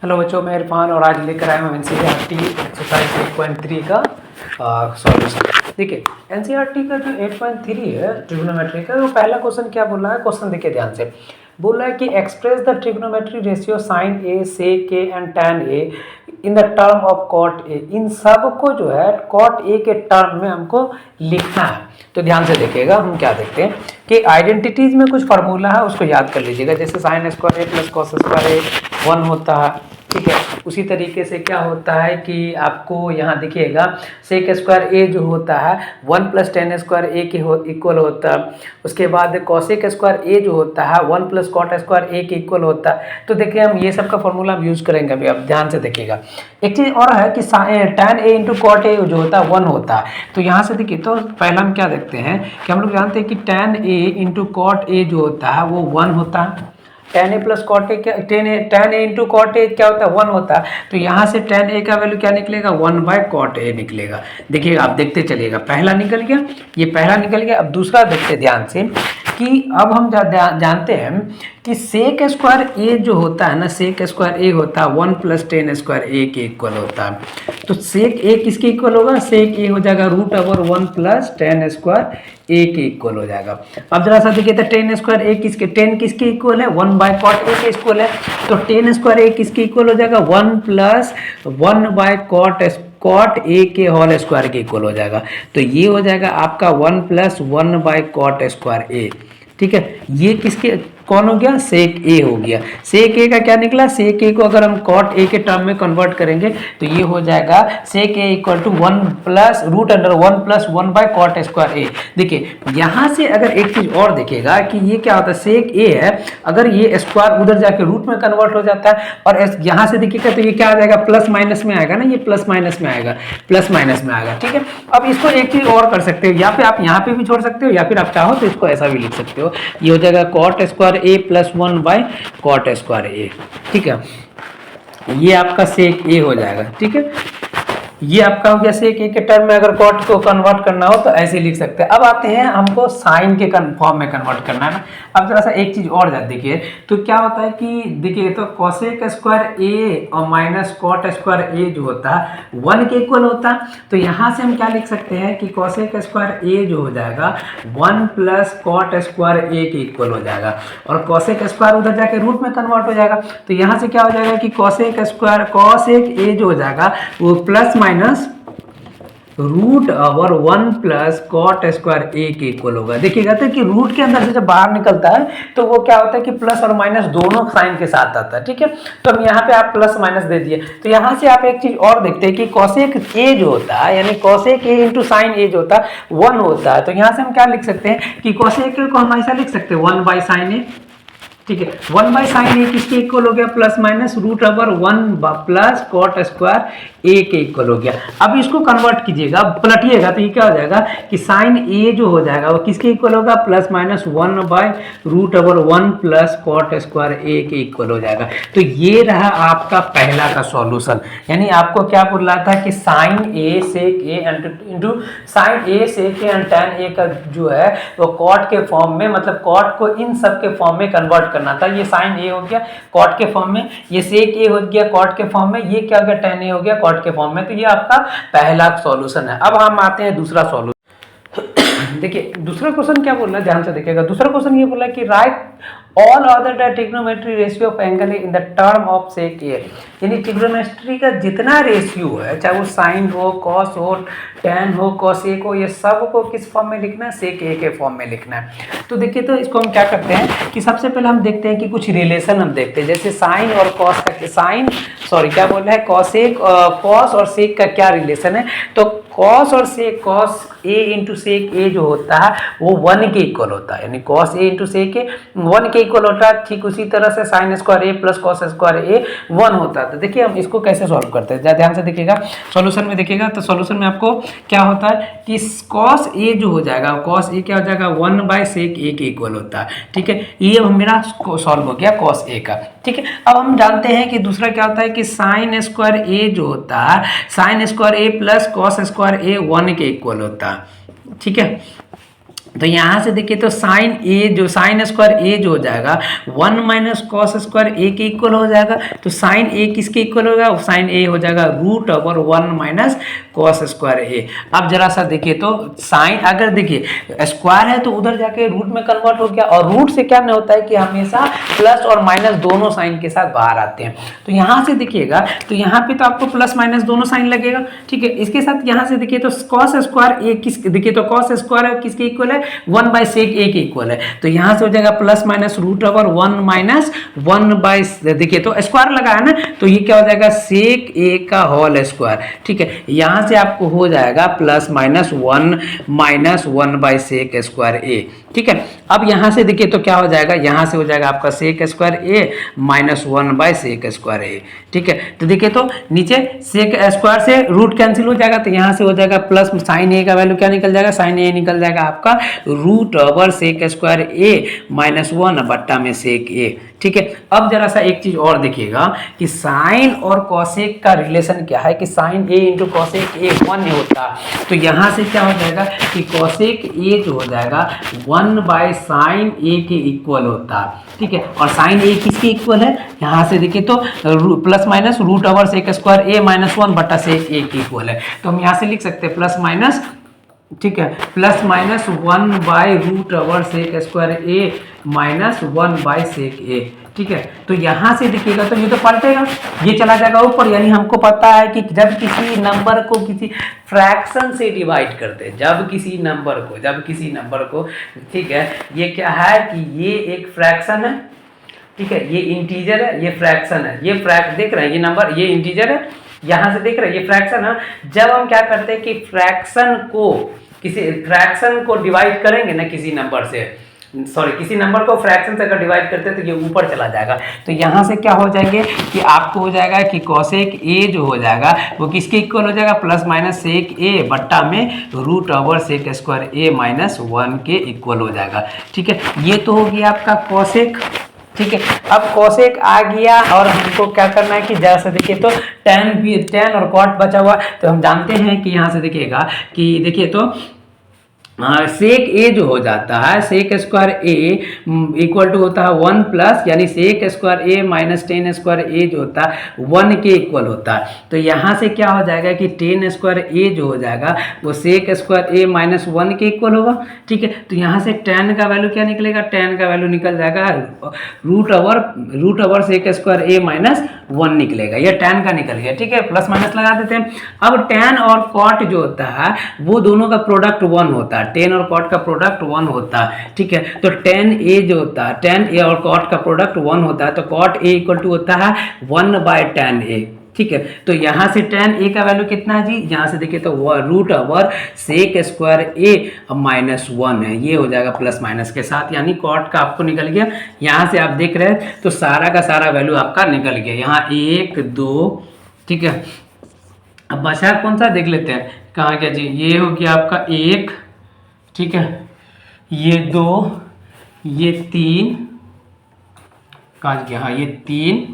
Hello बच्चों, मैं इरफान और आज लेकर आया हूँ एनसीईआरटी एक्सरसाइज 8.3 का सॉल्यूशन। देखिए एनसीईआरटी का जो 8.3 है ट्रिग्नोमेट्री का, वो पहला क्वेश्चन क्या बोल रहा है, क्वेश्चन देखिए ध्यान से। बोल रहा है कि express the trigonometry ratio sine A sec A and tan A in the term of cot A. इन सब को जो है कॉट ए के टर्म में हमको लिखना है। तो ध्यान से देखिएगा, हम क्या देखते हैं कि आइडेंटिटीज में कुछ फार्मूला है, उसको याद कर लीजिएगा। जैसे साइन स्क्वायर ए प्लस कॉस स्क्वायर ए 1 होता है, ठीक है। उसी तरीके से क्या होता है कि आपको यहाँ देखिएगा सेक स्क्वायर ए जो होता है 1 प्लस टेन स्क्वायर ए के इक्वल होता है। उसके बाद कॉसेक स्क्वायर ए जो होता है 1 प्लस कॉट स्क्वायर ए के इक्वल होता है। तो देखिए हम ये सब का फॉर्मूला हम यूज़ करेंगे अभी, अब ध्यान से देखिएगा। एक चीज़ और है कि tan A into cot A जो होता है 1 होता है। तो यहाँ से देखिए, तो पहला हम क्या देखते हैं कि हम लोग जानते हैं कि tan A into cot A जो होता है वो 1 होता है। tan A plus cot A क्या, tan A into cot A क्या होता है 1 होता है। तो यहाँ से tan ए का वैल्यू क्या निकलेगा 1/cot ए निकलेगा। देखिएगा आप देखते चलिएगा, पहला निकल गया, ये पहला निकल गया। अब दूसरा देखते ध्यान से कि अब हम जानते हैं कि सेक स्क्वायर ए जो होता है ना, सेक स्क्वायर ए होता है 1 प्लस टेन स्क्वायर ए के इक्वल होता है। तो सेक ए किसके इक्वल होगा, सेक ए हो जाएगा √1 प्लस टेन स्क्वायर ए के इक्वल हो जाएगा। अब जरा सा देखिए तो टेन स्क्वायर ए किसके, टेन किसके इक्वल है 1/cot ए के इक्वल है। तो टेन स्क्वायर ए किसके इक्वल हो जाएगा 1 प्लस 1/cot ए के होल स्क्वायर के इक्वल हो जाएगा। तो ये हो जाएगा आपका 1 प्लस 1/cot स्क्वायर ए, ठीक है। ये किसके कौन हो गया, सेक ए हो गया। सेक ए का क्या निकला, सेक ए को अगर हम कॉट ए के टर्म में कन्वर्ट करेंगे तो ये हो जाएगा sec A equal to 1 plus √1 plus 1/cot square A. देखिए यहाँ से अगर एक चीज़ और देखिएगा कि ये क्या होता है, सेक ए है, अगर ये स्क्वायर उधर जाके रूट में कन्वर्ट हो जाता है और यहाँ से देखिएगा तो ये क्या आ जाएगा, प्लस माइनस में आएगा ना, ये प्लस माइनस में आएगा, प्लस माइनस में आएगा, ठीक है। अब इसको एक चीज़ और कर सकते हो, या फिर आप यहाँ पे भी छोड़ सकते हो या फिर आप चाहो तो इसको ऐसा भी लिख सकते हो। ये हो जाएगा cot square A plus 1/cot square A, ठीक है। ये आपका सेक ए हो जाएगा, ठीक है। ये आपका हो गया सेक ए के टर्म में अगर कॉट को कन्वर्ट करना हो तो ऐसे लिख सकते हैं। अब आते हैं हमको साइन के फॉर्म में कन्वर्ट करना है ना। अब जरा सा एक चीज और देखिए, तो क्या होता है कि देखिए तो कॉसेक स्क्वायर ए और माइनस कॉट स्क्वायर ए जो होता है 1 के इक्वल होता है। तो यहाँ से हम क्या लिख सकते हैं कि कॉसेक स्क्वायर ए जो हो जाएगा 1 प्लस कॉट स्क्वायर ए के इक्वल हो जाएगा और कॉसेक स्क्वायर उधर जाके रूट में कन्वर्ट हो जाएगा। तो यहाँ से क्या हो जाएगा कि कॉसेक स्क्वायर कॉसेक ए जो हो जाएगा वो plus minus √1 plus cot square A के इक्वल होगा। देखिएगा तो कि रूट के अंदर से जब बाहर निकलता है तो वो क्या होता है कि प्लस और माइनस दोनों साइन के साथ आता है, ठीक है। तो हम यहाँ पे आप प्लस माइनस दे दिए। तो यहाँ से आप एक चीज और देखते हैं कि कॉसेक ए जो होता है यानी कॉसेक ए इंटू साइन ए जो होता है 1 होता है। तो यहाँ से हम क्या लिख सकते हैं कि कॉसेक ए को हम ऐसा लिख सकते हैं 1/sin ए, ठीक है। 1/sin ए किसके इक्वल हो गया, plus minus √1 plus cot square A के इक्वल हो गया। अब इसको कन्वर्ट कीजिएगा, पलटिएगा तो ये क्या हो जाएगा कि साइन ए जो हो जाएगा वो किसके इक्वल होगा, plus minus 1/√1 plus cot square A के इक्वल हो जाएगा। तो ये रहा आपका पहला का सॉल्यूशन। यानी आपको क्या बोल रहा था कि sine A sec A into sine A sec A and tan A का जो है वो कॉट के फॉर्म में, मतलब कॉट को इन सब के फॉर्म में कन्वर्ट करना था। ये साइन ए हो गया कॉट के फॉर्म में, ये सेक ए हो गया कॉट के फॉर्म में, ये क्या हो गया टैन ए हो गया कॉट के फॉर्म में। तो ये आपका पहला सॉल्यूशन है। अब हम आते हैं दूसरा सॉल्यूशन। देखिए दूसरा क्वेश्चन क्या बोल रहा है, ध्यान से देखिएगा। दूसरा क्वेश्चन ये बोला है कि write all other trigonometry ratio of angle in the term of sec A. यानी ट्रिग्नोमेट्री का जितना रेशियो है, चाहे वो साइन हो, कॉस हो, टैन हो, कॉसेक हो, ये सब को किस फॉर्म में लिखना है, सेक ए के फॉर्म में लिखना है। तो देखिए तो इसको हम क्या करते हैं कि सबसे पहले हम देखते हैं कि कुछ रिलेशन हम देखते हैं। जैसे साइन और कॉस का, साइन सॉरी क्या बोल रहा है, कॉसेक कॉस और सेक का क्या रिलेशन है। तो कॉस और सेक, कॉस ए इंटू सेक ए जो होता है वो 1 के इक्वल होता है। यानी कॉस ए इंटू सेक ए 1 के इक्वल होता है। ठीक उसी तरह से साइन स्क्वायर ए प्लस कॉस स्क्वायर ए 1 होता है। तो देखिए हम इसको कैसे सॉल्व करते हैं, ध्यान से देखिएगा। सॉल्यूशन में देखिएगा तो सॉल्यूशन में आपको क्या होता है कि कॉस ए जो हो जाएगा, कॉस ए क्या हो जाएगा 1/सेक ए के इक्वल होता है, ठीक है। ये मेरा सॉल्व हो गया कॉस ए का, ठीक है। अब हम जानते हैं कि दूसरा क्या होता है कि साइन स्क्वायर ए जो होता है, साइन स्क्वायर ए प्लस कॉस स्क्वायर ए 1 के इक्वल होता है, ठीक है। तो यहाँ से देखिए तो साइन ए जो साइन स्क्वायर ए जो हो जाएगा 1 माइनस कॉस स्क्वायर ए के इक्वल हो जाएगा। तो साइन ए किसके इक्वल होगा? साइन ए हो जाएगा root over 1 minus cos square A. अब जरा सा देखिए तो साइन अगर देखिए स्क्वायर है तो उधर जाके रूट में कन्वर्ट हो गया, और रूट से क्या नहीं होता है कि हमेशा प्लस और माइनस दोनों साइन के साथ बाहर आते हैं। तो यहाँ से देखिएगा तो यहाँ पे तो आपको प्लस माइनस दोनों साइन लगेगा, ठीक है। इसके साथ यहाँ से देखिए तो कॉस स्क्वायर ए किस देखिए तो कॉस स्क्वायर किसके इक्वल है? 1 बाई सेक ए के इक्वल है। तो यहाँ से हो जाएगा plus minus root over 1 minus 1 by देखिए तो स्क्वायर लगा है ना, तो ये क्या हो जाएगा? सेक ए का होल स्क्वायर, ठीक है। यहाँ से आपको हो जाएगा plus minus 1 minus 1 by sec square A, ठीक है। अब यहाँ से देखिए तो क्या हो जाएगा? यहाँ से हो जाएगा आपका sec square A minus 1 by sec square A, ठीक है। तो देखिए तो नीचे सेक स्क्वायर से रूट कैंसिल हो जाएगा, तो यहाँ से हो जाएगा प्लस साइन ए का वैल्यू क्या निकल जाएगा? साइन ए निकल जाएगा आपका root over sec square A minus 1 बट्टा में सेक ए, ठीक है। अब जरा सा एक चीज और देखिएगा कि साइन और कॉसेक का रिलेशन क्या है कि sine A into cosec A 1 होता। तो यहाँ से क्या हो जाएगा कि कॉसेक ए जो हो जाएगा 1 बाय साइन ए के इक्वल होता, ठीक है। और साइन ए किसके इक्वल है? यहाँ से देखिए तो plus minus root over sec square A minus 1 बट्टा सेक ए के इक्वल है। तो हम यहाँ से लिख सकते हैं प्लस माइनस, ठीक है, plus minus 1 by root over sec square A minus 1 by sec A, ठीक है। तो यहाँ से देखिएगा तो ये तो पलटेगा, ये चला जाएगा ऊपर, यानी हमको पता है कि जब किसी नंबर को किसी फ्रैक्शन से डिवाइड करते हैं, जब किसी नंबर को, ठीक है, ये क्या है कि ये एक फ्रैक्शन है, ठीक है, ये इंटीजर है, ये फ्रैक्शन है, ये देख रहे हैं ये नंबर, ये इंटीजर है, यहाँ से देख रहे हैं ये फ्रैक्शन है। जब हम क्या करते हैं कि किसी फ्रैक्शन को डिवाइड करेंगे ना किसी नंबर से, किसी नंबर को फ्रैक्शन से अगर डिवाइड करते हैं तो ये ऊपर चला जाएगा। तो यहाँ से क्या हो जाएंगे कि आपको हो जाएगा कि कॉसेक ए जो हो जाएगा वो किसके इक्वल हो जाएगा? प्लस माइनस सेक ए बट्टा में root over sec square A minus 1 के इक्वल हो जाएगा, ठीक है। ये तो हो गया आपका कॉसेक, ठीक है। अब कॉसेक आ गया और हमको क्या करना है कि जैसे देखिए तो tan और कॉट बचा हुआ, तो हम जानते हैं कि यहाँ से देखिएगा कि देखिए तो सेक ए जो हो जाता है sec square A equal to होता है 1 प्लस, यानी sec square A minus tan square A जो होता है 1 के इक्वल होता है। तो यहाँ से क्या हो जाएगा कि टेन स्क्वायर ए जो हो जाएगा वो सेक स्क्वायर ए माइनस 1 के इक्वल होगा, ठीक है। तो यहाँ से tan का वैल्यू क्या निकलेगा? tan का वैल्यू निकल जाएगा root over sec square A minus 1 निकलेगा, ये tan का निकल गया, ठीक है। प्लस माइनस लगा देते हैं। अब tan और cot जो होता है वो दोनों का प्रोडक्ट 1 होता है, tan और cot का प्रोडक्ट 1 होता है, ठीक है। तो tan a जो होता है, tan a और cot का प्रोडक्ट 1 होता है, तो cot a इक्वल टू होता है 1 बाय tan a, ठीक है। तो यहाँ से tan a का वैल्यू कितना है जी? यहाँ से देखिए तो root over sec square A minus 1 है, ये हो जाएगा प्लस माइनस के साथ, यानी cot का आपको निकल गया। यहाँ से आप देख रहे हैं तो सारा का सारा वैल्यू आपका निकल गया, यहाँ 1 2, ठीक है। अब बचा कौन सा देख लेते हैं, कहाँ गया जी? ये हो गया आपका 1, ठीक है, ये 2, ये 3, कहाँ गया? हाँ ये 3